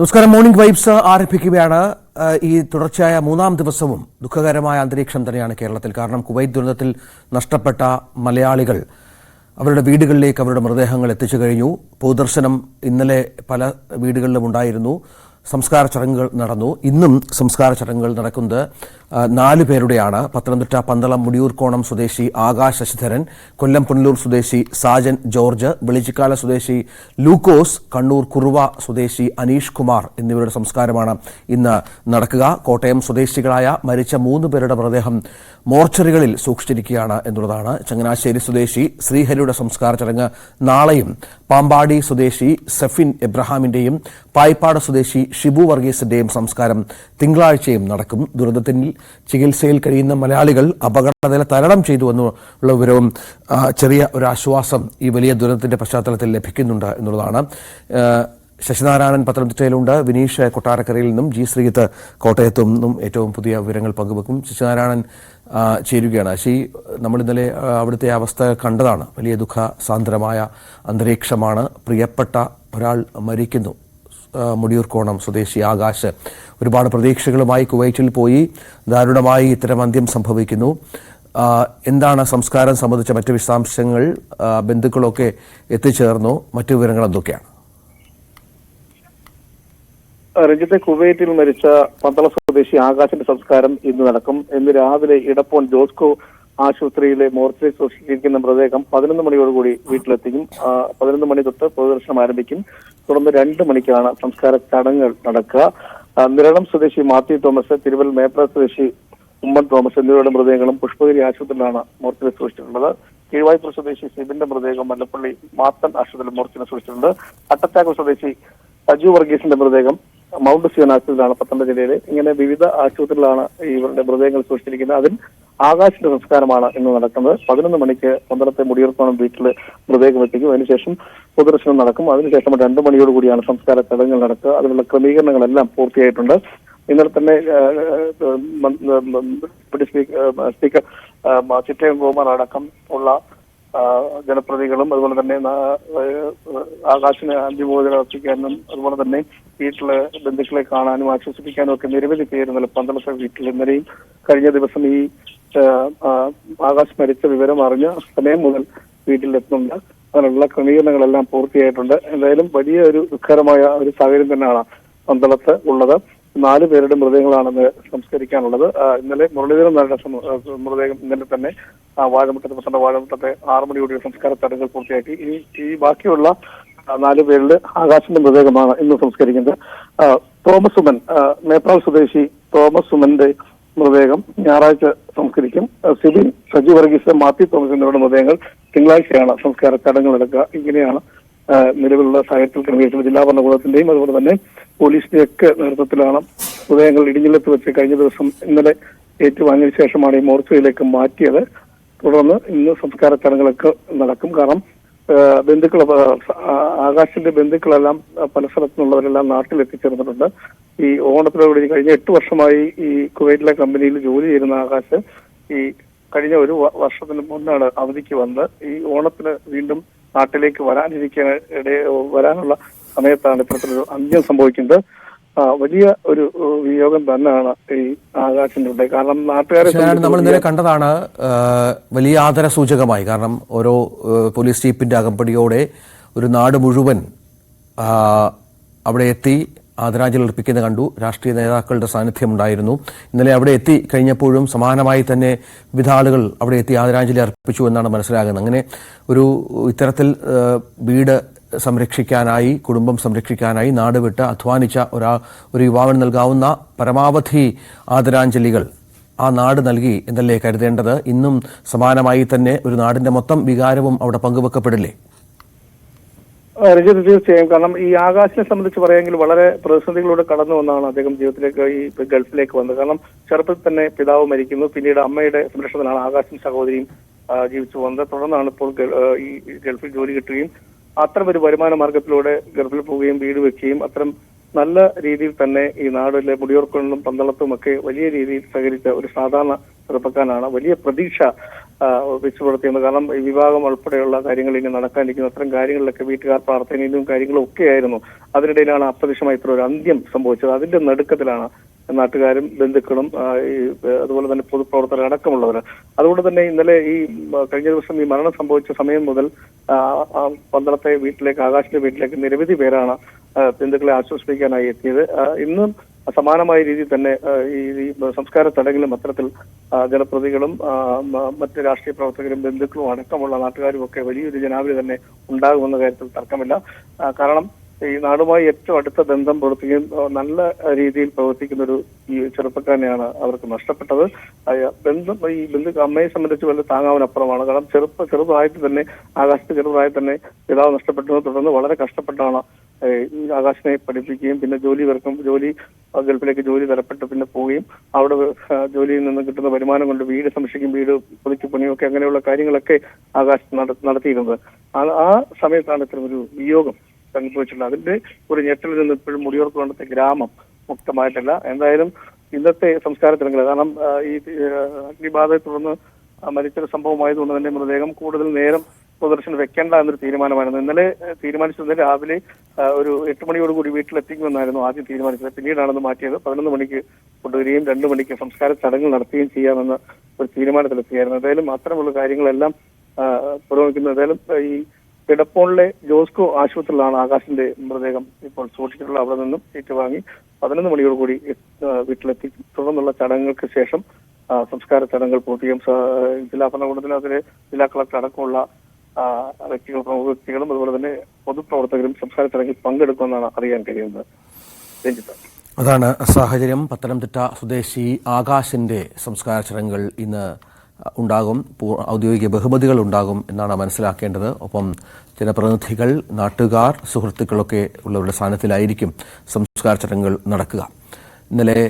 നമസ്കാരം. Morning vibes ആരംഭിക്കുകയാണ്. ഈ തുടർച്ചയായ മൂന്നാം ദിവസവും ദുഃഖകരമായ അന്തരീക്ഷം തന്നെയാണ് കേരളത്തിൽ. കാരണം കുവൈറ്റ് ദുരന്തത്തിൽ നഷ്ടപ്പെട്ട മലയാളികൾ അവരുടെ വീടുകളിലേക്ക് അവരുടെ മൃതദേഹങ്ങൾ എത്തിച്ചു കഴിഞ്ഞു. പൊതുദർശനം ഇന്നലെ പല വീടുകളിലും ഉണ്ടായിരുന്നു. സംസ്കാര ചടങ്ങുകൾ നടന്നു. ഇന്നും സംസ്കാര ചടങ്ങുകൾ നടക്കുന്നത് 4 പേരുടെയാണ്. പത്തനംതിട്ട പന്തളം മുടിയൂർക്കോണം സ്വദേശി ആകാശ് ശശിധരൻ, കൊല്ലം പുനലൂർ സ്വദേശി സാജൻ ജോർജ്, വെളിച്ചിക്കാല സ്വദേശി ലൂക്കോസ്, കണ്ണൂർ കുറുവ സ്വദേശി അനീഷ് കുമാർ എന്നിവരുടെ സംസ്കാരമാണ് ഇന്ന് നടക്കുക. കോട്ടയം സ്വദേശികളായ മരിച്ച 3 പേരുടെ മൃതദേഹം മോർച്ചറികളിൽ സൂക്ഷിച്ചിരിക്കുകയാണ് എന്നുള്ളതാണ്. ചങ്ങനാശ്ശേരി സ്വദേശി ശ്രീഹരിയുടെ സംസ്കാര ചടങ്ങ് നാളെയും, പാമ്പാടി സ്വദേശി സഫിൻ എബ്രഹാമിന്റെയും പായിപ്പാട് സ്വദേശി ഷിബു വർഗീസിന്റെയും സംസ്കാരം തിങ്കളാഴ്ചയും നടക്കും. ദുരന്തത്തിൽ ചികിത്സയിൽ കഴിയുന്ന മലയാളികൾ അപകടനില തരണം ചെയ്തു എന്നുള്ള വിവരവും ചെറിയ ഒരു ആശ്വാസം ഈ വലിയ ദുരന്തത്തിന്റെ പശ്ചാത്തലത്തിൽ ലഭിക്കുന്നുണ്ട് എന്നുള്ളതാണ്. ശശിനാരായണൻ പത്തനംതിട്ടയിലുണ്ട്, വിനീഷ് കൊട്ടാരക്കരയിൽ നിന്നും, ജി ശ്രീജിത്ത് കോട്ടയത്തു നിന്നും ഏറ്റവും പുതിയ വിവരങ്ങൾ പങ്കുവെക്കും. ശശിനാരായണൻ ചേരുകയാണ്. നമ്മൾ ഇന്നലെ അവിടുത്തെ അവസ്ഥ കണ്ടതാണ്. വലിയ ദുഃഖസാന്ദ്രമായ അന്തരീക്ഷമാണ്. പ്രിയപ്പെട്ട ഒരാൾ മരിക്കുന്നു. മുടിയൂർക്കോണം സ്വദേശി ആകാശ് ഒരുപാട് പ്രതീക്ഷകളുമായി കുവൈറ്റിൽ പോയി ദാരുണമായി ഇത്തരം അന്ത്യം സംഭവിക്കുന്നു. എന്താണ് സംസ്കാരം സംബന്ധിച്ച മറ്റു വിശദാംശങ്ങൾ? ബന്ധുക്കളൊക്കെ എത്തിച്ചേർന്നു. മറ്റു വിവരങ്ങൾ എന്തൊക്കെയാണ്? രഞ്ജിത്തെ, കുവൈറ്റിൽ മരിച്ച പന്തളം സ്വദേശി ആകാശിന്റെ സംസ്കാരം ഇന്ന് നടക്കും. ഇന്ന് രാവിലെ ഇടപ്പോൺ ജോസ്കോ ആശുപത്രിയിലെ മോർച്ചറിയിൽ സൂക്ഷിച്ചിരിക്കുന്ന മൃതദേഹം 11 മണിയോടുകൂടി വീട്ടിലെത്തിക്കും. 11 മണി തൊട്ട് പൊതുദർശനം ആരംഭിക്കും. തുടർന്ന് 2 മണിക്കാണ് സംസ്കാര ചടങ്ങുകൾ നടക്കുക. നിരണം സ്വദേശി മാത്യു തോമസ്, തിരുവൽ മേപ്ര സ്വദേശി ഉമ്മൻ തോമസ് എന്നിവരുടെ മൃതദേഹങ്ങളും പുഷ്പഗിരി ആശുപത്രിയിലാണ് മോർച്ചറിയിൽ സൂക്ഷിച്ചിട്ടുള്ളത്. കീഴ്വായ്പൂർ സ്വദേശി സിബിന്റെ മൃതദേഹം മല്ലപ്പള്ളി മാത്തൻ ആശുപത്രിയിൽ മോർച്ചറിയിൽ സൂക്ഷിച്ചിട്ടുണ്ട്. അട്ടച്ചാക്കൽ സ്വദേശി സജു വർഗീസിന്റെ മൃതദേഹം മൗണ്ട് സിയോൺ ആശുപത്രിയിലാണ് പത്തനംതിട്ട ജില്ലയിൽ. ഇങ്ങനെ വിവിധ ആശുപത്രികളിലാണ് ഇവരുടെ മൃതദേഹങ്ങൾ സൂക്ഷിച്ചിരിക്കുന്നത്. അതിൽ ആകാശിന്റെ സംസ്കാരമാണ് ഇന്ന് നടക്കുന്നത്. 11 മണിക്ക് പന്തളത്തെ മുടിയൂർക്കോണം വീട്ടിൽ മൃതദേഹം എത്തിക്കും. അതിനുശേഷം പൊതുദർശനം നടക്കും. അതിനുശേഷം 2 മണിയോടുകൂടിയാണ് സംസ്കാര ചടങ്ങുകൾ നടക്കുക. അതിനുള്ള ക്രമീകരണങ്ങളെല്ലാം പൂർത്തിയായിട്ടുണ്ട്. ഇന്നലെ തന്നെ സ്പീക്കർ ചിറ്റയം ഗോമാർ അടക്കം ഉള്ള ജനപ്രതിനിധികളും അതുപോലെ തന്നെ ആകാശിനെ അന്തിമോചനം അർപ്പിക്കാനും അതുപോലെ തന്നെ വീട്ടിലെ ബന്ധുക്കളെ കാണാനും ആശ്വസിപ്പിക്കാനും ഒക്കെ നിരവധി പേര് ഇന്നലെ പന്തളത്തെ വീട്ടിൽ ഇന്നലെയും കഴിഞ്ഞ ദിവസം ഈ ആകാശ് മരിച്ച വിവരം അറിഞ്ഞ സമയം മുതൽ വീട്ടിലെത്തുന്നുണ്ട്. അതിനുള്ള ക്രമീകരണങ്ങളെല്ലാം പൂർത്തിയായിട്ടുണ്ട്. എന്തായാലും വലിയ ഒരു ദുഃഖകരമായ ഒരു സാഹചര്യം തന്നെയാണ് പന്തളത്ത് ഉള്ളത്. 4 പേരുടെ മൃതദേഹങ്ങളാണ് സംസ്കരിക്കാനുള്ളത്. ഇന്നലെ മുരളീധരൻ നായരുടെ മൃതദേഹം ഇന്നലെ തന്നെ വാഴമുട്ടത്തെ 6 മണിയോടെ സംസ്കാര ചടങ്ങുകൾ പൂർത്തിയാക്കി. ഈ ബാക്കിയുള്ള 4 പേരിൽ ആകാശിന്റെ മൃതദേഹമാണ് ഇന്ന് സംസ്കരിക്കുന്നത്. തോമസ് സുമൻ, മേപ്രാൾ സ്വദേശി തോമസ് സുമന്റെ മൃതദേഹം ഞായറാഴ്ച സംസ്കരിക്കും. സിബിൻ, സജി വർഗീസ്, മാത്യു തോമസ് എന്നിവരുടെ മൃതദേഹങ്ങൾ തിങ്കളാഴ്ചയാണ് സംസ്കാര ചടങ്ങുകൾ നടക്കുക. ഇങ്ങനെയാണ് നിലവിലുള്ള സാഹചര്യത്തിൽ ക്രമീകരിച്ചത്. ജില്ലാ ഭരണകൂടത്തിന്റെയും അതുപോലെ തന്നെ പോലീസിന്റെ ഒക്കെ നേതൃത്വത്തിലാണ് മൃതദേഹങ്ങൾ ഇടിഞ്ഞിലത്ത് വെച്ച് കഴിഞ്ഞ ദിവസം ഇന്നലെ ഏറ്റുവാങ്ങിയ ശേഷമാണ് ഈ മോർച്ചയിലേക്ക് മാറ്റിയത്. തുടർന്ന് ഇന്ന് സംസ്കാര ചടങ്ങുകളൊക്കെ നടക്കും. കാരണം ബന്ധുക്കൾ, ആകാശിന്റെ ബന്ധുക്കളെല്ലാം പല സ്ഥലത്തുനിന്നുള്ളവരെല്ലാം നാട്ടിലെത്തിച്ചേർന്നിട്ടുണ്ട്. ഈ ഓണത്തിനോട് കഴിഞ്ഞ 8 വർഷമായി ഈ കുവൈറ്റിലെ കമ്പനിയിൽ ജോലി ചെയ്യുന്ന ആകാശ് ഈ കഴിഞ്ഞ 1 വർഷത്തിന് മുന്നാണ് അവധിക്ക് വന്ന് ഈ ഓണത്തിന് വീണ്ടും നാട്ടിലേക്ക് വരാനുള്ള സമയത്താണ് ഇത്തരത്തിലൊരു അന്ത്യം സംഭവിക്കുന്നത്. വലിയ ഒരു വിയോഗം തന്നെയാണ് ഈ ആകാശിന്റെ. കാരണം നാട്ടുകാരെ നമ്മൾ ഇന്നലെ കണ്ടതാണ് വലിയ ആദര സൂചകമായി. കാരണം ഓരോ പോലീസ് ജീപ്പിന്റെ അകമ്പടിയോടെ ഒരു നാട് മുഴുവൻ അവിടെ എത്തി ആദരാഞ്ജലി അർപ്പിക്കുന്നത് കണ്ടു. രാഷ്ട്രീയ നേതാക്കളുടെ സാന്നിധ്യം ഉണ്ടായിരുന്നു. ഇന്നലെ അവിടെ എത്തി കഴിഞ്ഞപ്പോഴും സമാനമായി തന്നെ വിവിധ ആളുകൾ അവിടെ എത്തി ആദരാഞ്ജലി അർപ്പിച്ചു എന്നാണ് മനസ്സിലാകുന്നത്. അങ്ങനെ ഇത്തരത്തിൽ വീട് സംരക്ഷിക്കാനായി, കുടുംബം സംരക്ഷിക്കാനായി നാട് വിട്ട് അധ്വാനിച്ച ഒരു യുവാവിന് നൽകാവുന്ന പരമാവധി ആദരാഞ്ജലികൾ ആ നാട് നൽകി എന്നല്ലേ കരുതേണ്ടത്? ഇന്നും സമാനമായി തന്നെ ഒരു നാടിന്റെ മൊത്തം വികാരവും അവിടെ പങ്കുവെക്കപ്പെടില്ലേ? രഞ്ജിത്ത്, തീർച്ചയായും. കാരണം ഈ ആകാശിനെ സംബന്ധിച്ച് പറയാമെങ്കിൽ വളരെ പ്രതിസന്ധികളിലൂടെ കടന്നു വന്നാണ് അദ്ദേഹം ജീവിതത്തിലേക്ക് ഈ ഗൾഫിലേക്ക് വന്നത്. കാരണം ചെറുപ്പത്തിൽ തന്നെ പിതാവ് മരിക്കുന്നു. പിന്നീട് അമ്മയുടെ സംരക്ഷണത്തിലാണ് ആകാശിന്റെ സഹോദരിയും ജീവിച്ചു വന്നത്. തുടർന്നാണ് ഇപ്പോൾ ഈ ഗൾഫിൽ ജോലി കിട്ടുകയും അത്തരം ഒരു വരുമാന മാർഗത്തിലൂടെ ഗൾഫിൽ പോവുകയും വീട് വെക്കുകയും അത്തരം നല്ല രീതിയിൽ തന്നെ ഈ നാടിലെ മുടിയോർക്കുകളിലും പന്തളത്തും ഒക്കെ വലിയ രീതിയിൽ സഹകരിച്ച ഒരു സാധാരണ ചെറുപ്പക്കാരനാണ്. വലിയ പ്രതീക്ഷ വെച്ചു പുലർത്തിയത്. കാരണം ഈ വിവാഹം ഉൾപ്പെടെയുള്ള കാര്യങ്ങൾ ഇനി നടക്കാനിരിക്കുന്ന അത്തരം കാര്യങ്ങളിലൊക്കെ വീട്ടുകാർ പ്രാർത്ഥനയിലും കാര്യങ്ങളും ഒക്കെ ആയിരുന്നു. അതിനിടയിലാണ് അപ്രതീക്ഷിതമായി ഇത്ര ഒരു അന്ത്യം സംഭവിച്ചത്. അതിന്റെ നടുക്കത്തിലാണ് നാട്ടുകാരും ബന്ധുക്കളും അതുപോലെ തന്നെ പൊതുപ്രവർത്തകർ അടക്കമുള്ളവർ. അതുകൊണ്ട് തന്നെ ഇന്നലെ ഈ കഴിഞ്ഞ ദിവസം ഈ മരണം സംഭവിച്ച സമയം മുതൽ പന്തളത്തെ വീട്ടിലേക്ക്, ആകാശിന്റെ വീട്ടിലേക്ക് നിരവധി പേരാണ് ബന്ധുക്കളെ ആശ്വസിപ്പിക്കാനായി എത്തിയത്. ഇന്നും സമാനമായ രീതിയിൽ തന്നെ ഈ സംസ്കാര ചടങ്ങിലും അത്തരത്തിൽ ജനപ്രതിനിധികളും മറ്റ് രാഷ്ട്രീയ പ്രവർത്തകരും ബന്ധുക്കളും അടക്കമുള്ള നാട്ടുകാരും ഒക്കെ വലിയൊരു ജനാവലി തന്നെ ഉണ്ടാകുമെന്ന കാര്യത്തിൽ തർക്കമില്ല. കാരണം ഈ നാടുമായി ഏറ്റവും അടുത്ത ബന്ധം പുലർത്തുകയും നല്ല രീതിയിൽ പ്രവർത്തിക്കുന്ന ഒരു ഈ ചെറുപ്പക്കാരനെയാണ് അവർക്ക് നഷ്ടപ്പെട്ടത്. ഈ അമ്മയെ സംബന്ധിച്ച് വലിയ താങ്ങാവിനപ്പുറമാണ്. കാരണം ചെറുതായിട്ട് തന്നെ ആകാശത്ത് ചെറുതായി തന്നെ പിതാവ് നഷ്ടപ്പെട്ടതിനെ തുടർന്ന് വളരെ കഷ്ടപ്പെട്ടാണ് ആകാശിനെ പഠിപ്പിക്കുകയും പിന്നെ ജോലി ഗൾഫിലേക്ക് ജോലി തരപ്പെട്ട് പിന്നെ പോവുകയും അവിടെ ജോലിയിൽ നിന്ന് കിട്ടുന്ന വരുമാനം കൊണ്ട് വീട് സംരക്ഷിക്കും, വീട് പുതുക്കി പണിയൊക്കെ അങ്ങനെയുള്ള കാര്യങ്ങളൊക്കെ ആകാശ് നടത്തിയിരുന്നത്. ആ സമയത്താണ് ഇത്തരം ഒരു വിയോഗം സംഭവിച്ചിട്ടുള്ളത്. അതിന്റെ ഒരു ഞെട്ടലിൽ നിന്ന് ഇപ്പോഴും മുടിയോർക്കുകൊണ്ടത്തെ ഗ്രാമം മുക്തമായിട്ടില്ല. എന്തായാലും ഇന്നത്തെ സംസ്കാര ചടങ്ങുകൾ, കാരണം ഈ അഗ്നിബാധയെ തുടർന്ന് മരിച്ചൊരു സംഭവമായതുകൊണ്ട് തന്നെ മൃതദേഹം കൂടുതൽ നേരം പൊതുദർശനം വെക്കേണ്ട എന്നൊരു തീരുമാനമായിരുന്നു. ഇന്നലെ തീരുമാനിച്ചത് രാവിലെ ഒരു 8 മണിയോടുകൂടി വീട്ടിലെത്തിക്കുമെന്നായിരുന്നു ആദ്യം തീരുമാനിച്ചത്. പിന്നീടാണെന്ന് മാറ്റിയത്. 11 മണിക്ക് കൊണ്ടുവരികയും 2 മണിക്ക് സംസ്കാര ചടങ്ങുകൾ നടത്തുകയും ചെയ്യാമെന്ന് ഒരു തീരുമാനത്തിലെത്തിയായിരുന്നു. എന്തായാലും അത്തരമുള്ള കാര്യങ്ങളെല്ലാം പുരോഗമിക്കുന്നു. എന്തായാലും ഈ കിടപ്പോണിലെ ജോസ്കോ ആശുപത്രിയിലാണ് ആകാശിന്റെ മൃതദേഹം ഇപ്പോൾ സൂക്ഷിച്ചിട്ടുള്ളത്. അവിടെ നിന്നും ഏറ്റുവാങ്ങി 11 മണിയോടുകൂടി വീട്ടിലെത്തി. തുടർന്നുള്ള ചടങ്ങുകൾക്ക് ശേഷം സംസ്കാര ചടങ്ങുകൾ പൂർത്തിയും ജില്ലാ ഭരണകൂടത്തിന് അതിലെ ജില്ലാ കളക്ടർ അടക്കമുള്ള പ്രമുഖ വ്യക്തികളും അതുപോലെ തന്നെ പൊതുപ്രവർത്തകരും സംസ്കാര ചടങ്ങിൽ പങ്കെടുക്കുമെന്നാണ് അറിയാൻ കഴിയുന്നത്. രഞ്ജിത്ത്, അതാണ് സാഹചര്യം. പത്തനംതിട്ട സ്വദേശി ആകാശിന്റെ സംസ്കാര ചടങ്ങുകൾ ഇന്ന് ഉണ്ടാകും. ഔദ്യോഗിക ബഹുമതികൾ ഉണ്ടാകും എന്നാണ് മനസ്സിലാക്കേണ്ടത്. ഒപ്പം ജനപ്രതിനിധികൾ, നാട്ടുകാർ, സുഹൃത്തുക്കളൊക്കെ ഉള്ളവരുടെ സ്ഥാനത്തിലായിരിക്കും സംസ്കാര ചടങ്ങുകൾ നടക്കുക. ഇന്നലെ